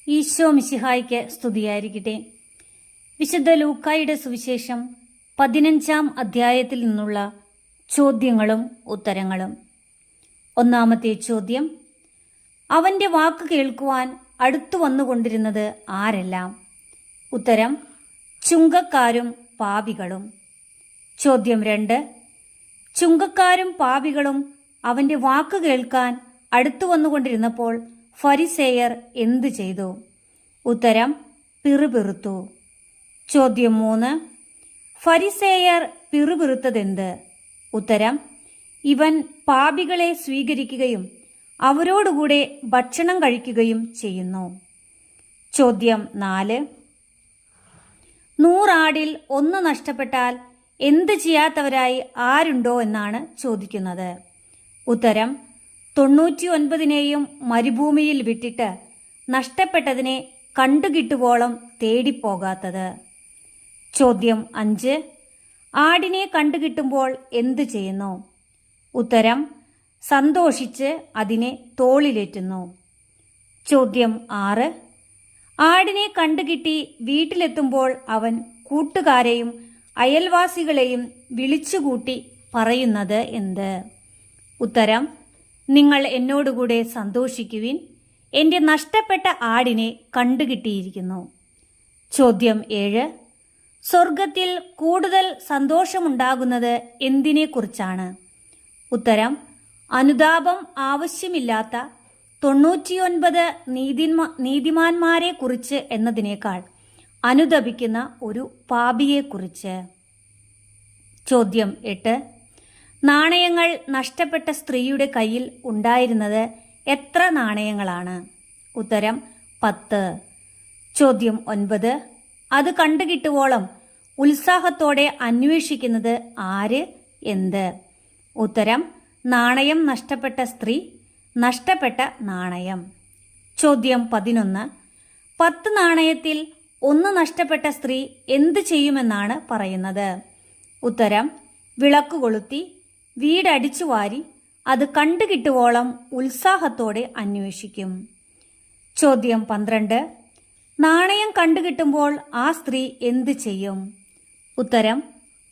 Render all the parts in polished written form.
ഈശോ മിശിഹായ്ക്ക് സ്തുതിയായിരിക്കട്ടെ. വിശുദ്ധ ലൂക്കായുടെ സുവിശേഷം 15-ാം അധ്യായത്തിൽ നിന്നുള്ള ചോദ്യങ്ങളും ഉത്തരങ്ങളും. ഒന്നാമത്തെ ചോദ്യം: അവന്റെ വാക്ക് കേൾക്കുവാൻ അടുത്തു വന്നുകൊണ്ടിരുന്നത് ആരെല്ലാം? ഉത്തരം: ചുങ്കക്കാരും പാപികളും. ചോദ്യം 2: ചുങ്കക്കാരും പാപികളും അവന്റെ വാക്ക് കേൾക്കാൻ അടുത്തു വന്നുകൊണ്ടിരുന്നപ്പോൾ ഫരിസേയർ എന്തു ചെയ്തു? ഉത്തരം: പിറുപിറുത്തു. ചോദ്യം 3: ഫരിസേയർ പിറുപിറുത്തതെന്ത്? ഉത്തരം: ഇവൻ പാപികളെ സ്വീകരിക്കുകയും അവരോടുകൂടെ ഭക്ഷണം കഴിക്കുകയും ചെയ്യുന്നു. ചോദ്യം 4: 100 ആടിൽ 1 നഷ്ടപ്പെട്ടാൽ എന്ത് ചെയ്യാത്തവരായി ആരുണ്ടോ എന്നാണ് ചോദിക്കുന്നത്. ഉത്തരം: 99നെയും മരുഭൂമിയിൽ വിട്ടിട്ട് നഷ്ടപ്പെട്ടതിനെ കണ്ടുകിട്ടുവോളം തേടിപ്പോകാത്തത്. ചോദ്യം 5: ആടിനെ കണ്ടുകിട്ടുമ്പോൾ എന്തു ചെയ്യുന്നു? ഉത്തരം: സന്തോഷിച്ച് അതിനെ തോളിലേറ്റുന്നു. ചോദ്യം 6: ആടിനെ കണ്ടുകിട്ടി വീട്ടിലെത്തുമ്പോൾ അവൻ കൂട്ടുകാരെയും അയൽവാസികളെയും വിളിച്ചുകൂട്ടി പറയുന്നത് എന്ത്? ഉത്തരം: നിങ്ങൾ എന്നോടുകൂടെ സന്തോഷിക്കുവിൻ, എൻ്റെ നഷ്ടപ്പെട്ട ആടിനെ കണ്ടുകിട്ടിയിരിക്കുന്നു. ചോദ്യം 7: സ്വർഗത്തിൽ കൂടുതൽ സന്തോഷമുണ്ടാകുന്നത് എന്തിനെക്കുറിച്ചാണ്? ഉത്തരം: അനുതാപം ആവശ്യമില്ലാത്ത 99 നീതിമാന്മാരെ കുറിച്ച് എന്നതിനേക്കാൾ അനുതപിക്കുന്ന ഒരു പാപിയെക്കുറിച്ച്. ചോദ്യം 8: നാണയങ്ങൾ നഷ്ടപ്പെട്ട സ്ത്രീയുടെ കയ്യിൽ ഉണ്ടായിരുന്നത് എത്ര നാണയങ്ങളാണ്? ഉത്തരം: 10. ചോദ്യം 9: അത് കണ്ടുകിട്ടുവോളം ഉത്സാഹത്തോടെ അന്വേഷിക്കുന്നത് ആര്, എന്ത്? ഉത്തരം: നാണയം നഷ്ടപ്പെട്ട സ്ത്രീ, നഷ്ടപ്പെട്ട നാണയം. ചോദ്യം 11: 10 നാണയത്തിൽ 1 നഷ്ടപ്പെട്ട സ്ത്രീ എന്ത് ചെയ്യുമെന്നാണ് പറയുന്നത്? ഉത്തരം: വിളക്ക് കൊളുത്തി വീടടിച്ചു വാരി അത് കണ്ടുകിട്ടുവോളം ഉത്സാഹത്തോടെ അന്വേഷിക്കും. ചോദ്യം 12: നാണയം കണ്ടുകിട്ടുമ്പോൾ ആ സ്ത്രീ എന്ത് ചെയ്യും? ഉത്തരം: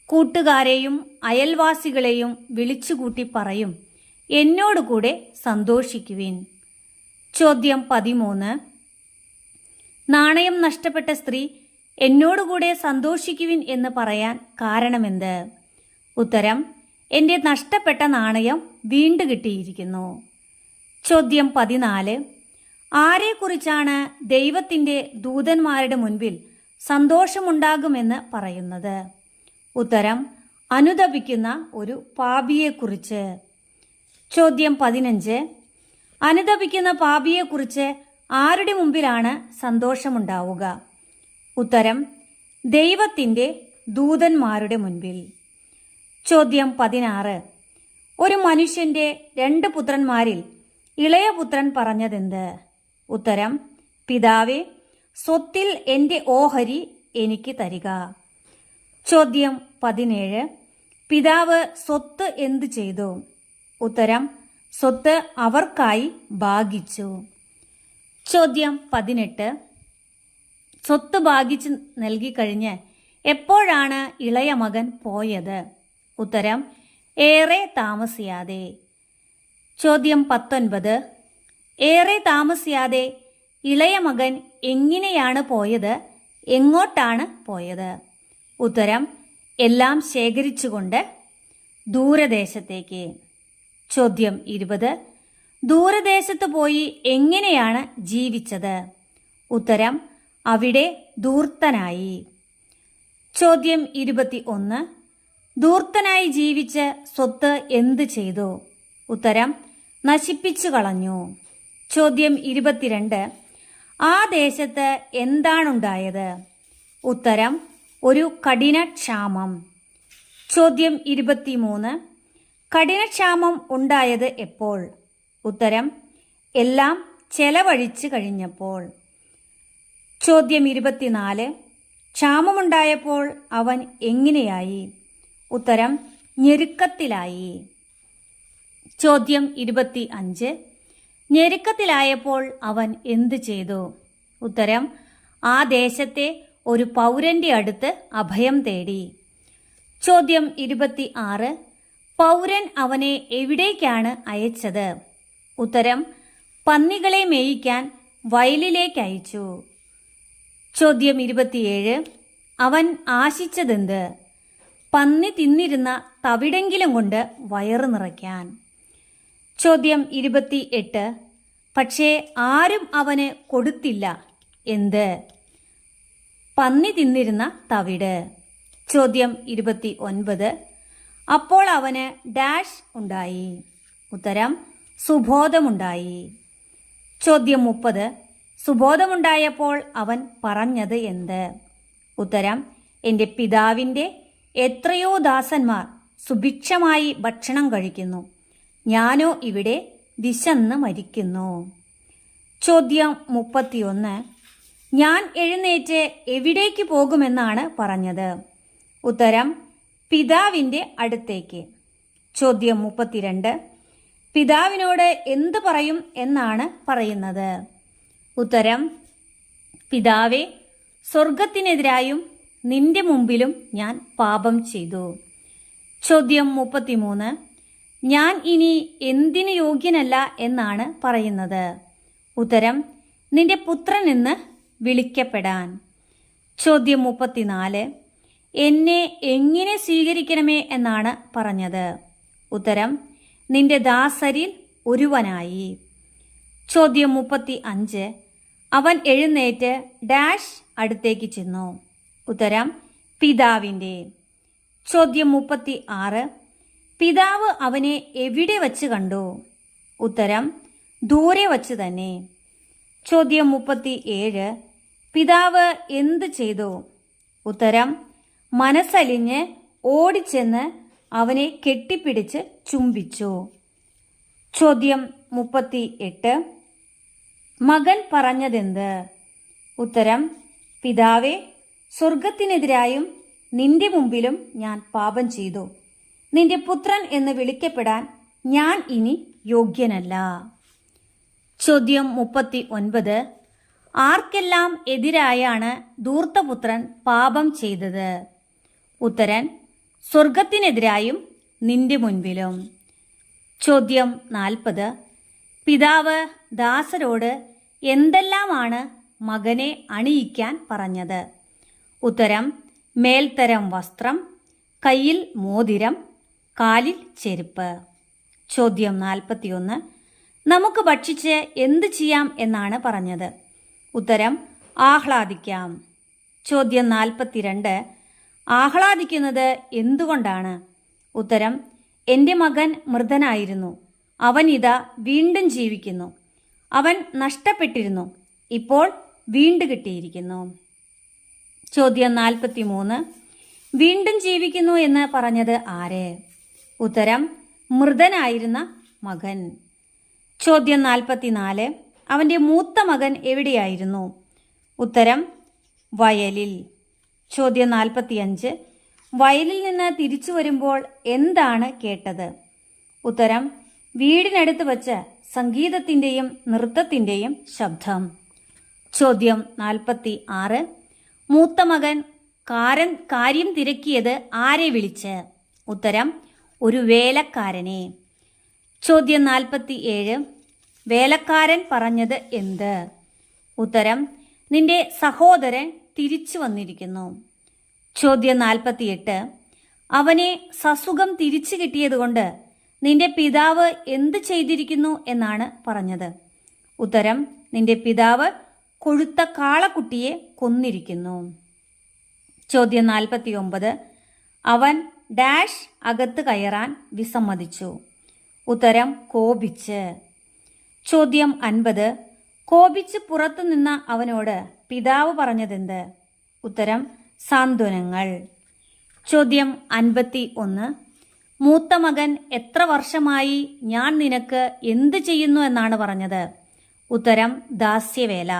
കൂട്ടുകാരെയും അയൽവാസികളെയും വിളിച്ചുകൂട്ടി പറയും, എന്നോടുകൂടെ സന്തോഷിക്കുവിൻ. ചോദ്യം 13: നാണയം നഷ്ടപ്പെട്ട സ്ത്രീ എന്നോടുകൂടെ സന്തോഷിക്കുവിൻ എന്ന് പറയാൻ കാരണമെന്ത്? ഉത്തരം: എൻ്റെ നഷ്ടപ്പെട്ട നാണയം വീണ്ടു കിട്ടിയിരിക്കുന്നു. ചോദ്യം 14: ആരെക്കുറിച്ചാണ് ദൈവത്തിൻ്റെ ദൂതന്മാരുടെ മുൻപിൽ സന്തോഷമുണ്ടാകുമെന്ന് പറയുന്നത്? ഉത്തരം: അനുതപിക്കുന്ന ഒരു പാപിയെക്കുറിച്ച്. ചോദ്യം 15: അനുതപിക്കുന്ന പാപിയെക്കുറിച്ച് ആരുടെ മുമ്പിലാണ് സന്തോഷമുണ്ടാവുക? ഉത്തരം: ദൈവത്തിൻ്റെ ദൂതന്മാരുടെ മുൻപിൽ. ചോദ്യം 16: ഒരു മനുഷ്യന്റെ 2 പുത്രന്മാരിൽ ഇളയ പുത്രൻ പറഞ്ഞതെന്ത്? ഉത്തരം: പിതാവേ, സ്വത്തിൽ എൻ്റെ ഓഹരി എനിക്ക് തരിക. ചോദ്യം 17: പിതാവ് സ്വത്ത് എന്തു ചെയ്തു? ഉത്തരം: സ്വത്ത് അവർക്കായി ഭാഗിച്ചു. ചോദ്യം 18: സ്വത്ത് ഭാഗിച്ച് നൽകിക്കഴിഞ്ഞ് എപ്പോഴാണ് ഇളയ മകൻ പോയത്? ഉത്തരം: ഏറെ താമസിയാതെ. ചോദ്യം 19: ഏറെ താമസിയാതെ ഇളയ മകൻ എങ്ങനെയാണ് പോയത്, എങ്ങോട്ടാണ് പോയത്? ഉത്തരം: എല്ലാം ശേഖരിച്ചുകൊണ്ട് ദൂരദേശത്തേക്ക്. ചോദ്യം 20: ദൂരദേശത്ത് പോയി എങ്ങനെയാണ് ജീവിച്ചത്? ഉത്തരം: അവിടെ ധൂർത്തനായി. ചോദ്യം 21: ധൂർത്തനായി ജീവിച്ച് സ്വത്ത് എന്ത് ചെയ്തു? ഉത്തരം: നശിപ്പിച്ചു കളഞ്ഞു. ചോദ്യം 22: ആ ദേശത്ത് എന്താണുണ്ടായത്? ഉത്തരം: ഒരു കഠിനക്ഷാമം. ചോദ്യം 23: കഠിനക്ഷാമം ഉണ്ടായത് എപ്പോൾ? ഉത്തരം: എല്ലാം ചെലവഴിച്ചു കഴിഞ്ഞപ്പോൾ. ചോദ്യം 24: ക്ഷാമമുണ്ടായപ്പോൾ അവൻ എങ്ങനെയായി? ഉത്തരം: ഞെരുക്കത്തിലായി. ചോദ്യം 25: ഞെരുക്കത്തിലായപ്പോൾ അവൻ എന്തു ചെയ്തു? ഉത്തരം ആ ദേശത്തെ ഒരു പൗരന്റെ അടുത്ത് അഭയം തേടി. ചോദ്യം 26. പൗരൻ അവനെ എവിടേക്കാണ് അയച്ചത്? ഉത്തരം പന്നികളെ മേയിക്കാൻ വയലിലേക്ക് അയച്ചു. ചോദ്യം 27. അവൻ ആശിച്ചതെന്ത്? പന്നി തിന്നിരുന്ന തവിടെങ്കിലും കൊണ്ട് വയറ് നിറയ്ക്കാൻ. ചോദ്യം 28. പക്ഷേ ആരും അവന് കൊടുത്തില്ല. എന്ത്? പന്നി തിന്നിരുന്ന തവിട്. ചോദ്യം 29. അപ്പോൾ അവന് ഡാഷ് ഉണ്ടായി. ഉത്തരം സുബോധമുണ്ടായി. ചോദ്യം 30. സുബോധമുണ്ടായപ്പോൾ അവൻ പറഞ്ഞത് എന്ത്? ഉത്തരം എൻ്റെ പിതാവിൻ്റെ എത്രയോ ദാസന്മാർ സുഭിക്ഷമായി ഭക്ഷണം കഴിക്കുന്നു, ഞാനോ ഇവിടെ വിശന്ന് മരിക്കുന്നു. ചോദ്യം 31. ഞാൻ എഴുന്നേറ്റ് എവിടേക്ക് പോകുമെന്നാണ് പറഞ്ഞത്? ഉത്തരം പിതാവിൻ്റെ അടുത്തേക്ക്. ചോദ്യം 32. പിതാവിനോട് എന്ത് പറയും എന്നാണ് പറയുന്നത്? ഉത്തരം പിതാവേ, സ്വർഗത്തിനെതിരായും നിന്റെ മുമ്പിലും ഞാൻ പാപം ചെയ്തു. ചോദ്യം 33. ഞാൻ ഇനി എന്തിന് യോഗ്യനല്ല എന്നാണ് പറയുന്നത്? ഉത്തരം നിന്റെ പുത്രൻ എന്ന് വിളിക്കപ്പെടാൻ. ചോദ്യം 34. എന്നെ എങ്ങനെ സ്വീകരിക്കണമേ എന്നാണ് പറഞ്ഞത്? ഉത്തരം നിന്റെ ദാസരിൽ ഒരുവനായി. ചോദ്യം 35. അവൻ എഴുന്നേറ്റ് ഡാഷ് അടുത്തേക്ക് ചെന്നു. ഉത്തരം പിതാവിൻ്റെ. ചോദ്യം 36. പിതാവ് അവനെ എവിടെ വച്ച് കണ്ടു? ഉത്തരം ദൂരെ വച്ച് തന്നെ. ചോദ്യം 37. പിതാവ് എന്ത് ചെയ്തു? ഉത്തരം മനസ്സലിഞ്ഞ് ഓടിച്ചെന്ന് അവനെ കെട്ടിപ്പിടിച്ച് ചുംബിച്ചു. ചോദ്യം 38. മകൻ പറഞ്ഞതെന്ത്? ഉത്തരം പിതാവേ, സ്വർഗത്തിനെതിരായും നിന്റെ മുമ്പിലും ഞാൻ പാപം ചെയ്തു, നിന്റെ പുത്രൻ എന്ന് വിളിക്കപ്പെടാൻ ഞാൻ ഇനി യോഗ്യനല്ല. ചോദ്യം 39. ആർക്കെല്ലാം എതിരായാണ് ധൂർത്തപുത്രൻ പാപം ചെയ്തത്? ഉത്തരൻ സ്വർഗത്തിനെതിരായും നിന്റെ മുൻപിലും. ചോദ്യം 40. പിതാവ് ദാസരോട് എന്തെല്ലാമാണ് മകനെ അണിയിക്കാൻ പറഞ്ഞത്? ഉത്തരം മേൽത്തരം വസ്ത്രം, കയ്യിൽ മോതിരം, കാലിൽ ചെരുപ്പ്. ചോദ്യം 41. നമുക്ക് ഭക്ഷിച്ച് എന്ത് ചെയ്യാം എന്നാണ് പറഞ്ഞത്? ഉത്തരം ആഹ്ലാദിക്കാം. ചോദ്യം 42. ആഹ്ലാദിക്കുന്നത് എന്തുകൊണ്ടാണ്? ഉത്തരം എൻ്റെ മകൻ മൃതനായിരുന്നു, അവൻ ഇതാ വീണ്ടും ജീവിക്കുന്നു, അവൻ നഷ്ടപ്പെട്ടിരുന്നു, ഇപ്പോൾ വീണ്ടും കിട്ടിയിരിക്കുന്നു. ചോദ്യം 43. വീണ്ടും ജീവിക്കുന്നു എന്ന് പറഞ്ഞത് ആര്? ഉത്തരം മൃതനായിരുന്ന മകൻ. ചോദ്യം 44. അവൻ്റെ മൂത്ത മകൻ എവിടെയായിരുന്നു? ഉത്തരം വയലിൽ. ചോദ്യം 45. വയലിൽ നിന്ന് തിരിച്ചു വരുമ്പോൾ എന്താണ് കേട്ടത്? ഉത്തരം വീടിനടുത്ത് വച്ച് സംഗീതത്തിൻ്റെയും നൃത്തത്തിൻ്റെയും ശബ്ദം. ചോദ്യം 46. മൂത്ത മകൻ കാര്യം തിരക്കിയത് ആരെ വിളിച്ച്? ഉത്തരം ഒരു വേലക്കാരനെ. ചോദ്യം 47. വേലക്കാരൻ പറഞ്ഞത് എന്ത്? ഉത്തരം നിന്റെ സഹോദരൻ തിരിച്ചു വന്നിരിക്കുന്നു. ചോദ്യം 48. അവനെ സസുഖം തിരിച്ചു കിട്ടിയതുകൊണ്ട് നിന്റെ പിതാവ് എന്ത് ചെയ്തിരിക്കുന്നു എന്നാണ് പറഞ്ഞത്? ഉത്തരം നിന്റെ പിതാവ് കൊഴുത്ത കാളക്കുട്ടിയെ കൊന്നിരിക്കുന്നു. ചോദ്യം 49. അവൻ ഡാഷ് അകത്ത് കയറാൻ വിസമ്മതിച്ചു. ഉത്തരം കോപിച്ച്. ചോദ്യം 50. കോപിച്ച് പുറത്തു നിന്ന അവനോട് പിതാവ് പറഞ്ഞതെന്ത്? ഉത്തരം സാന്ത്വനങ്ങൾ. ചോദ്യം 51. മൂത്ത മകൻ എത്ര വർഷമായി ഞാൻ നിനക്ക് എന്ത് ചെയ്യുന്നു എന്നാണ് പറഞ്ഞത്? ഉത്തരം ദാസ്യവേല.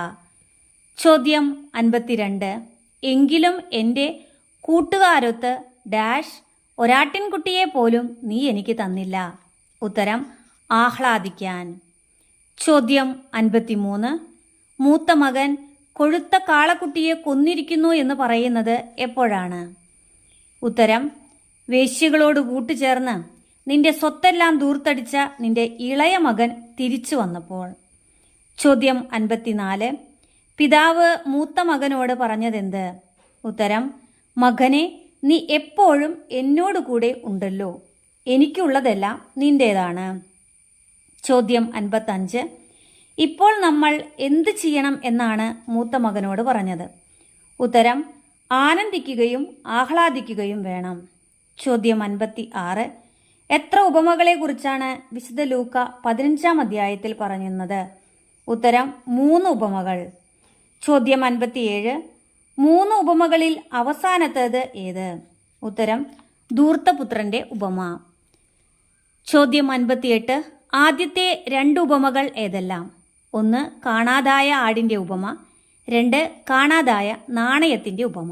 ചോദ്യം 52. എങ്കിലും എൻ്റെ കൂട്ടുകാരൊത്ത് ഡാഷ് ഒരാട്ടിൻകുട്ടിയെ പോലും നീ എനിക്ക് തന്നില്ല. ഉത്തരം ആഹ്ലാദിക്കാൻ. ചോദ്യം 53. മൂത്ത മകൻ കൊഴുത്ത കാളക്കുട്ടിയെ കൊന്നിരിക്കുന്നു എന്ന് പറയുന്നത് എപ്പോഴാണ്? ഉത്തരം: വേശ്യകളോട് കൂട്ടുചേർന്ന് നിന്റെ സ്വത്തെല്ലാം ദൂർത്തടിച്ച നിന്റെ ഇളയ മകൻ തിരിച്ചു വന്നപ്പോൾ. ചോദ്യം 54. പിതാവ് മൂത്ത മകനോട് പറഞ്ഞതെന്ത്? ഉത്തരം: മകനെ, നീ എപ്പോഴും എന്നോട് കൂടെ ഉണ്ടല്ലോ, എനിക്കുള്ളതെല്ലാം നിന്റേതാണ്. ചോദ്യം 55. ഇപ്പോൾ നമ്മൾ എന്ത് ചെയ്യണം എന്നാണ് മൂത്ത മകനോട് പറഞ്ഞത്? ഉത്തരം: ആനന്ദിക്കുകയും ആഹ്ലാദിക്കുകയും വേണം. ചോദ്യം 56. എത്ര ഉപമകളെക്കുറിച്ചാണ് വിശുദ്ധ ലൂക്ക 15-ാം അധ്യായത്തിൽ പറയുന്നത്? ഉത്തരം: 3 ഉപമകൾ. ചോദ്യം 57. 3 ഉപമകളിൽ അവസാനത്തേത് ഏത്? ഉത്തരം: ധൂർത്തപുത്രന്റെ ഉപമ. ചോദ്യം 58. ആദ്യത്തെ 2 ഉപമകൾ ഏതെല്ലാം? 1. കാണാതായ ആടിന്റെ ഉപമ. 2. കാണാതായ നാണയത്തിന്റെ ഉപമ.